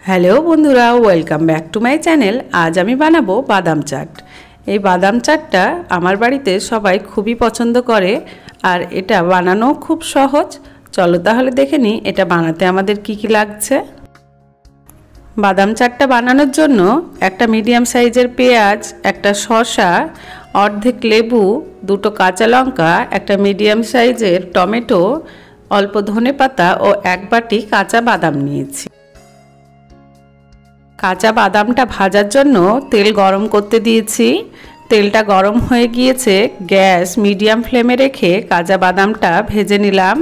Hello বন্ধুরা, welcome back to my channel. আজ আমি বানাবো বাদাম চাট। এই বাদাম চাটটা আমার বাড়িতে সবাই খুবই পছন্দ করে আর এটা বানানো খুব সহজ। চলো তাহলে দেখে নিই এটা বানাতে আমাদের কি কি লাগছে। বাদাম চাটটা বানানোর জন্য একটা মিডিয়াম সাইজের পেঁয়াজ, একটা শসা, অর্ধেক লেবু, দুটো কাঁচা লঙ্কা, একটা মিডিয়াম সাইজের টমেটো, অল্প ধনেপাতা ও এক বাটি কাঁচা বাদাম নিয়েছি। কাঁচা বাদামটা ভাজার জন্য তেল গরম করতে দিয়েছি। তেলটা গরম হয়ে গিয়েছে, গ্যাস মিডিয়াম ফ্লেমে রেখে কাঁচা বাদামটা ভেজে নিলাম।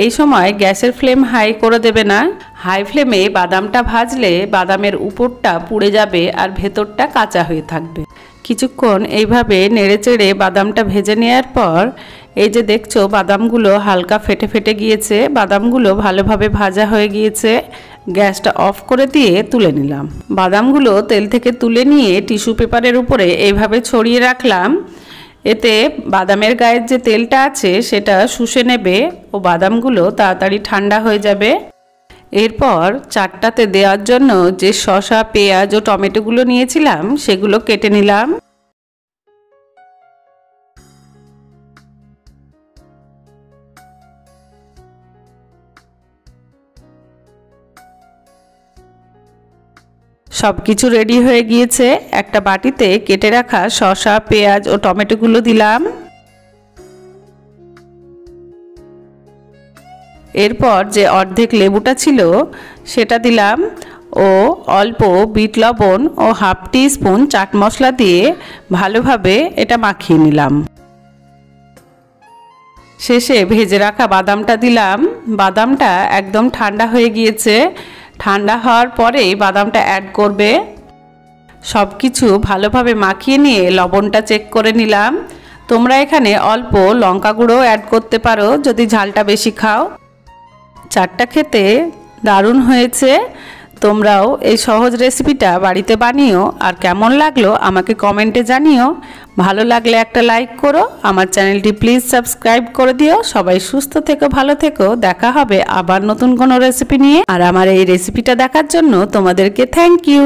এই সময় গ্যাসের ফ্লেম হাই করে দেবে না। হাই ফ্লেমে বাদামটা ভাজলে বাদামের উপরটা পুড়ে যাবে আর ভেতরটা কাঁচা হয়ে থাকবে। কিছুক্ষণ এইভাবে নেড়েচেড়ে বাদামটা ভেজে নেওয়ার পর এই যে দেখছো বাদামগুলো হালকা ফেটে ফেটে গিয়েছে, বাদামগুলো ভালোভাবে ভাজা হয়ে গিয়েছে। গ্যাসটা অফ করে দিয়ে তুলে নিলাম। বাদামগুলো তেল থেকে তুলে নিয়ে টিস্যু পেপারের উপরে এইভাবে ছড়িয়ে রাখলাম। এতে বাদামের গায়ের যে তেলটা আছে সেটা শুষে নেবে ও বাদামগুলো তাড়াতাড়ি ঠান্ডা হয়ে যাবে। এরপর চাটটাতে দেওয়ার জন্য যে শসা, পেঁয়াজ ও টমেটোগুলো নিয়েছিলাম সেগুলো কেটে নিলাম। সব কিছু রেডি হয়ে গিয়েছে। একটা বাটিতে কেটে রাখা শসা, পেঁয়াজ ও টমেটোগুলো দিলাম। এরপর যে অর্ধেক লেবুটা ছিল সেটা দিলাম ও অল্প বিট লবণ ও হাফ টি স্পুন চাট মশলা দিয়ে ভালোভাবে এটা মাখিয়ে নিলাম। শেষে ভেজে রাখা বাদামটা দিলাম। বাদামটা একদম ঠান্ডা হয়ে গিয়েছে। ঠান্ডা হওয়ার পরে বাদামটা অ্যাড করবে। সব কিছু ভালোভাবে মাখিয়ে নিয়ে লবণটা চেক করে নিলাম। তোমরা এখানে অল্প লঙ্কা গুঁড়ো অ্যাড করতে পারো যদি ঝালটা বেশি খাও। চাটটা খেতে দারুণ হয়েছে। তোমরাও এই সহজ রেসিপিটা বাড়িতে বানিও আর কেমন লাগলো আমাকে কমেন্টে জানিও। ভালো লাগলে একটা লাইক করো, আমার চ্যানেলটি প্লিজ সাবস্ক্রাইব করে দিও। সবাই সুস্থ থেকো, ভালো থেকো। দেখা হবে আবার নতুন কোনো রেসিপি নিয়ে। আর আমার এই রেসিপিটা দেখার জন্য তোমাদেরকে থ্যাংক ইউ।